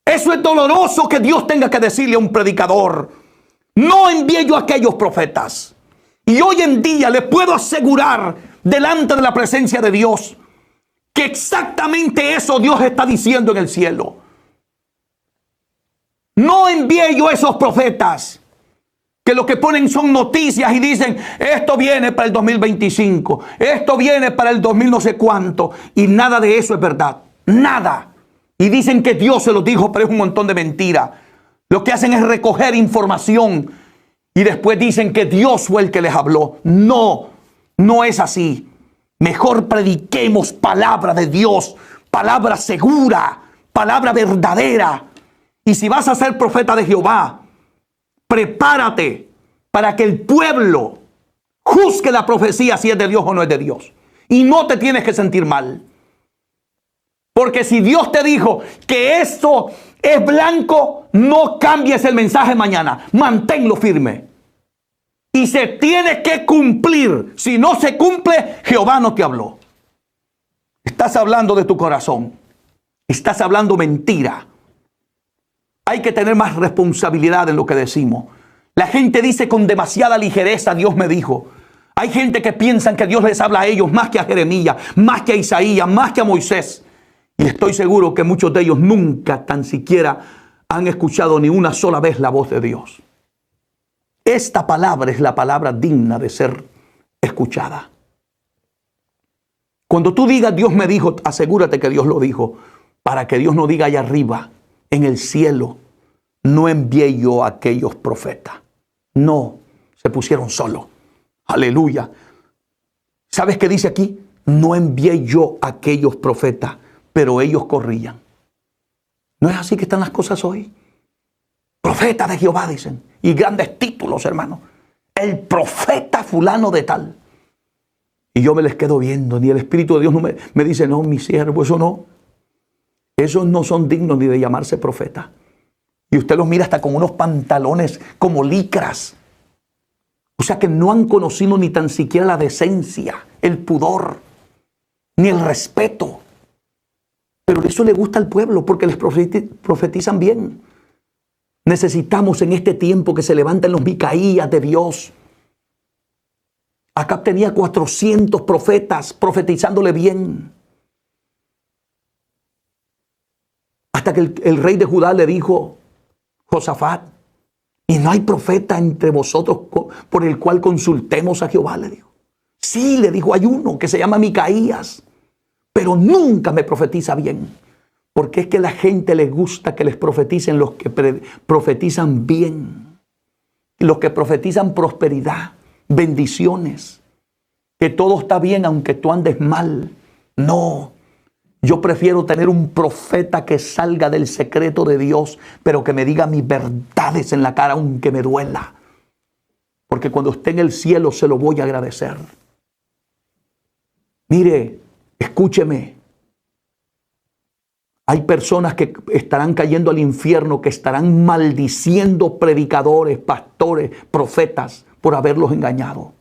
Speaker 1: Eso es doloroso que Dios tenga que decirle a un predicador. No envié yo a aquellos profetas. Y hoy en día le puedo asegurar delante de la presencia de Dios que exactamente eso Dios está diciendo en el cielo. No envié yo a esos profetas que lo que ponen son noticias y dicen, esto viene para el 2025, esto viene para el 2000 no sé cuánto, y nada de eso es verdad, nada. Y dicen que Dios se lo dijo, pero es un montón de mentira. Lo que hacen es recoger información y después dicen que Dios fue el que les habló. No, no es así. Mejor prediquemos palabra de Dios, palabra segura, palabra verdadera. Y si vas a ser profeta de Jehová, prepárate para que el pueblo juzgue la profecía si es de Dios o no es de Dios. Y no te tienes que sentir mal. Porque si Dios te dijo que esto es blanco, no cambies el mensaje mañana. Manténlo firme. y se tiene que cumplir. Si no se cumple, Jehová no te habló. Estás hablando de tu corazón. Estás hablando mentira. Hay que tener más responsabilidad en lo que decimos. La gente dice con demasiada ligereza, Dios me dijo. Hay gente que piensan que Dios les habla a ellos más que a Jeremías, más que a Isaías, más que a Moisés. Y estoy seguro que muchos de ellos nunca tan siquiera han escuchado ni una sola vez la voz de Dios. Esta palabra es la palabra digna de ser escuchada. Cuando tú digas Dios me dijo, asegúrate que Dios lo dijo, para que Dios no diga allá arriba, en el cielo, no envié yo a aquellos profetas. No, se pusieron solos. Aleluya. ¿Sabes qué dice aquí? No envié yo a aquellos profetas, pero ellos corrían. ¿No es así que están las cosas hoy? Profeta de Jehová, dicen. Y grandes títulos, hermano. El profeta fulano de tal. Y yo me les quedo viendo. Ni el Espíritu de Dios no me dice, no, mi siervo, eso no. Esos no son dignos ni de llamarse profeta. Y usted los mira hasta con unos pantalones como licras. O sea que no han conocido ni tan siquiera la decencia, el pudor, ni el respeto. Pero eso le gusta al pueblo porque les profetizan bien. Necesitamos en este tiempo que se levanten los Micaías de Dios. Acab tenía 400 profetas profetizándole bien. Hasta que el rey de Judá le dijo, Josafat, y no hay profeta entre vosotros por el cual consultemos a Jehová, le dijo. Sí, le dijo, hay uno que se llama Micaías, pero nunca me profetiza bien. Porque es que a la gente le gusta que les profeticen los que profetizan bien. Los que profetizan prosperidad, bendiciones. Que todo está bien aunque tú andes mal. No. Yo prefiero tener un profeta que salga del secreto de Dios, pero que me diga mis verdades en la cara aunque me duela. Porque cuando esté en el cielo se lo voy a agradecer. Mire, escúcheme. Hay personas que estarán cayendo al infierno, que estarán maldiciendo predicadores, pastores, profetas por haberlos engañado.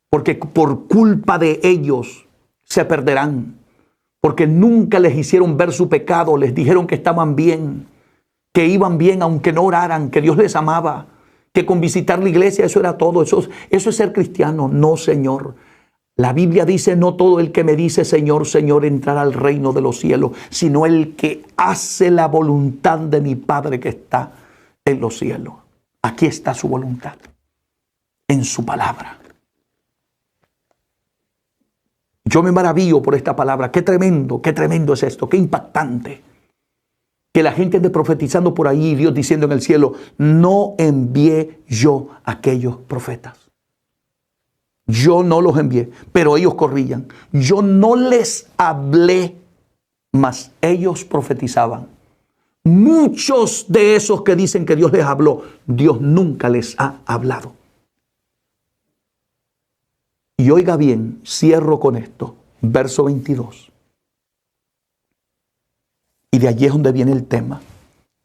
Speaker 1: Porque por culpa de ellos se perderán. Porque nunca les hicieron ver su pecado, les dijeron que estaban bien, que iban bien aunque no oraran, que Dios les amaba, que con visitar la iglesia eso era todo. Eso es ser cristiano. No, Señor. La Biblia dice, no todo el que me dice Señor, Señor entrará al reino de los cielos, sino el que hace la voluntad de mi Padre que está en los cielos. Aquí está su voluntad, en su palabra. Yo me maravillo por esta palabra. Qué tremendo es esto, qué impactante. Que la gente ande profetizando por ahí, Dios diciendo en el cielo, no envié yo a aquellos profetas. Yo no los envié, pero ellos corrían. Yo no les hablé, mas ellos profetizaban. Muchos de esos que dicen que Dios les habló, Dios nunca les ha hablado. Y oiga bien, cierro con esto, verso 22. Y de allí es donde viene el tema.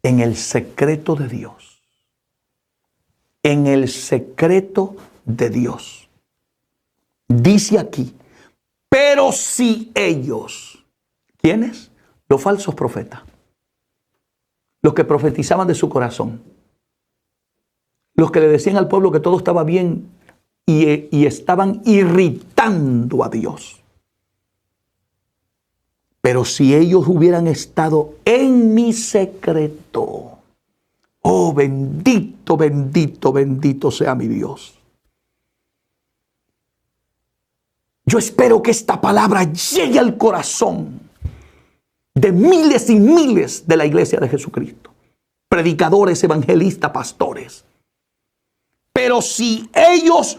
Speaker 1: En el secreto de Dios. En el secreto de Dios. Dice aquí, pero si ellos, ¿quiénes? Los falsos profetas, los que profetizaban de su corazón, los que le decían al pueblo que todo estaba bien y estaban irritando a Dios. Pero si ellos hubieran estado en mi secreto, oh bendito, bendito, bendito sea mi Dios. Yo espero que esta palabra llegue al corazón de miles y miles de la iglesia de Jesucristo. Predicadores, evangelistas, pastores. Pero si ellos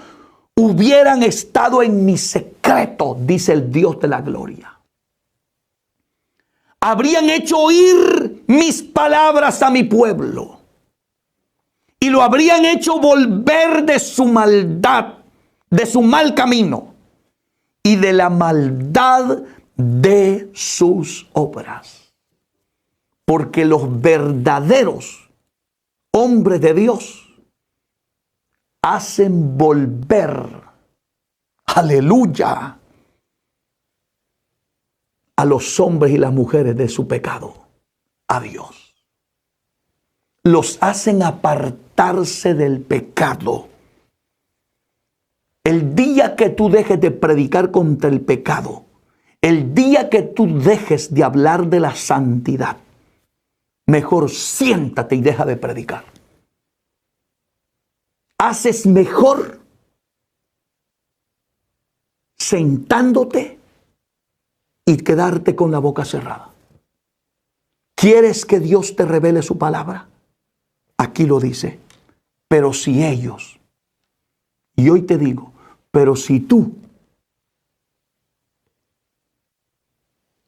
Speaker 1: hubieran estado en mi secreto, dice el Dios de la gloria, habrían hecho oír mis palabras a mi pueblo y lo habrían hecho volver de su maldad, de su mal camino y de la maldad de sus obras. Porque los verdaderos hombres de Dios hacen volver, aleluya, a los hombres y las mujeres de su pecado a Dios. Los hacen apartarse del pecado. El día que tú dejes de predicar contra el pecado, el día que tú dejes de hablar de la santidad, mejor siéntate y deja de predicar. Haces mejor sentándote y quedarte con la boca cerrada. ¿Quieres que Dios te revele su palabra? Aquí lo dice. Pero si ellos, y hoy te digo, pero si tú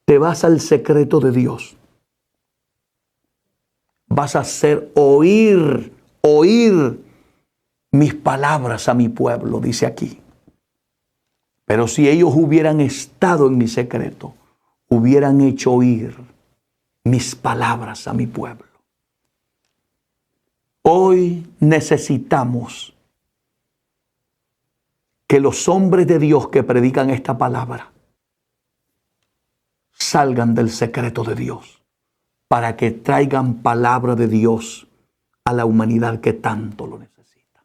Speaker 1: te vas al secreto de Dios, vas a hacer oír mis palabras a mi pueblo, dice aquí. Pero si ellos hubieran estado en mi secreto, hubieran hecho oír mis palabras a mi pueblo. Hoy necesitamos que los hombres de Dios que predican esta palabra salgan del secreto de Dios para que traigan palabra de Dios a la humanidad que tanto lo necesita.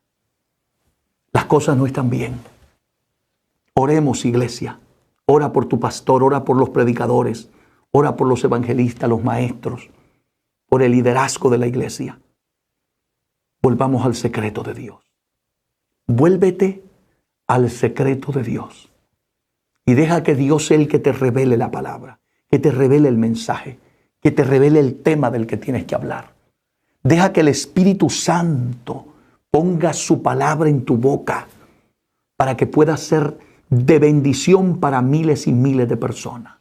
Speaker 1: Las cosas no están bien. Oremos, iglesia. Ora por tu pastor, ora por los predicadores, ora por los evangelistas, los maestros, por el liderazgo de la iglesia. Volvamos al secreto de Dios. Vuélvete al secreto de Dios y deja que Dios sea el que te revele la palabra, que te revele el mensaje, que te revele el tema del que tienes que hablar. Deja que el Espíritu Santo ponga su palabra en tu boca para que pueda ser de bendición para miles y miles de personas.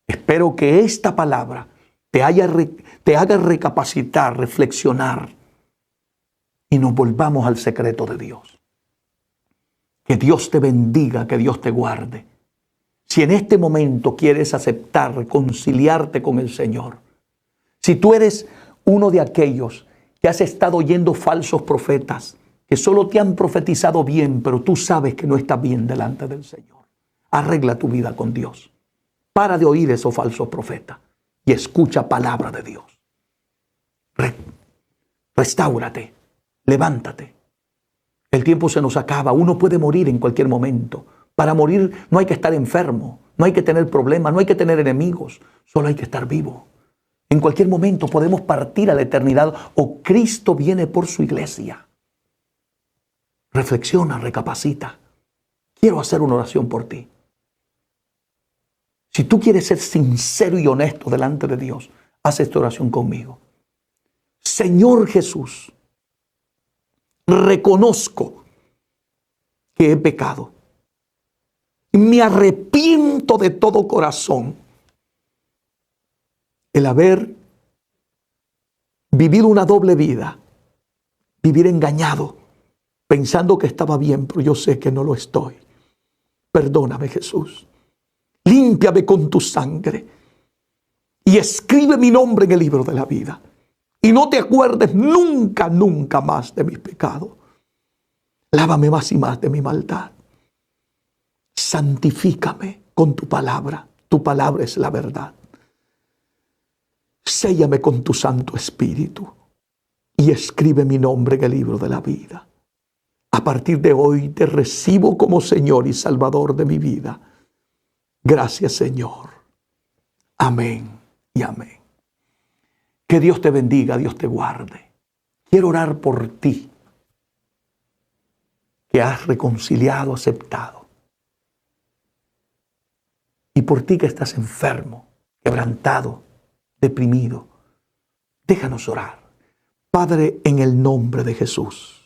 Speaker 1: Espero que esta palabra te haga recapacitar, reflexionar y nos volvamos al secreto de Dios. Que Dios te bendiga, que Dios te guarde. Si en este momento quieres aceptar, reconciliarte con el Señor, si tú eres uno de aquellos que has estado oyendo falsos profetas, que solo te han profetizado bien, pero tú sabes que no estás bien delante del Señor, arregla tu vida con Dios. Para de oír esos falsos profetas y escucha palabra de Dios. Restáurate, levántate. El tiempo se nos acaba, uno puede morir en cualquier momento. Para morir no hay que estar enfermo, no hay que tener problemas, no hay que tener enemigos, solo hay que estar vivo. En cualquier momento podemos partir a la eternidad o Cristo viene por su iglesia. Reflexiona, recapacita. Quiero hacer una oración por ti. Si tú quieres ser sincero y honesto delante de Dios, haz esta oración conmigo. Señor Jesús, reconozco que he pecado. Me arrepiento de todo corazón el haber vivido una doble vida, vivir engañado, pensando que estaba bien, pero yo sé que no lo estoy. Perdóname, Jesús. Límpiame con tu sangre y escribe mi nombre en el libro de la vida. Y no te acuerdes nunca, nunca más de mis pecados. Lávame más y más de mi maldad. Santifícame con tu palabra. Tu palabra es la verdad. Séllame con tu Santo Espíritu y escribe mi nombre en el libro de la vida. A partir de hoy te recibo como Señor y Salvador de mi vida. Gracias, Señor. Amén y amén. Que Dios te bendiga, Dios te guarde. Quiero orar por ti, que has reconciliado, aceptado. Y por ti que estás enfermo, quebrantado, deprimido. Déjanos orar. Padre, en el nombre de Jesús.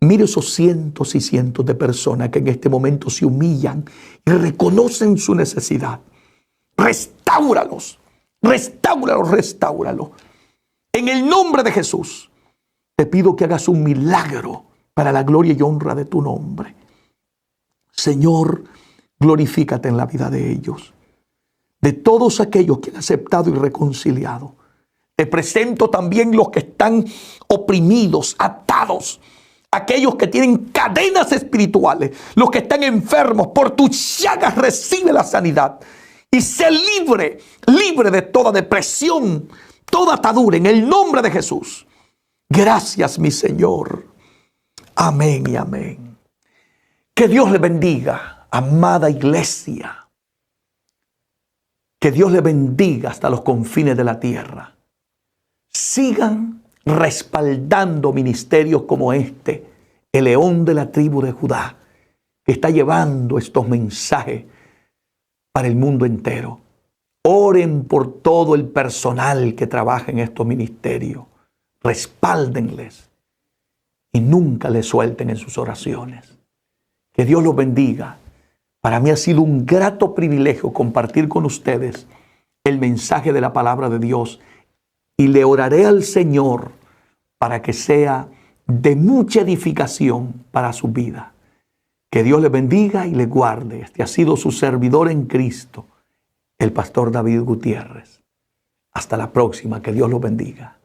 Speaker 1: Mire esos cientos y cientos de personas que en este momento se humillan y reconocen su necesidad. Restáuralos, restáuralos, restáuralos. En el nombre de Jesús, te pido que hagas un milagro para la gloria y honra de tu nombre. Señor, glorifícate en la vida de ellos. De todos aquellos que han aceptado y reconciliado. Te presento también los que están oprimidos, atados aquellos que tienen cadenas espirituales, los que están enfermos, por tus llagas recibe la sanidad. Y sé libre, libre de toda depresión, toda atadura, en el nombre de Jesús. Gracias, mi Señor. Amén y amén. Que Dios le bendiga, amada iglesia. Que Dios le bendiga hasta los confines de la tierra. Sigan respaldando ministerios como este, el león de la tribu de Judá, que está llevando estos mensajes para el mundo entero. Oren por todo el personal que trabaja en estos ministerios. Respáldenles y nunca les suelten en sus oraciones. Que Dios los bendiga. Para mí ha sido un grato privilegio compartir con ustedes el mensaje de la palabra de Dios, y le oraré al Señor para que sea de mucha edificación para su vida. Que Dios le bendiga y le guarde. Este ha sido su servidor en Cristo, el pastor David Gutiérrez. Hasta la próxima. Que Dios los bendiga.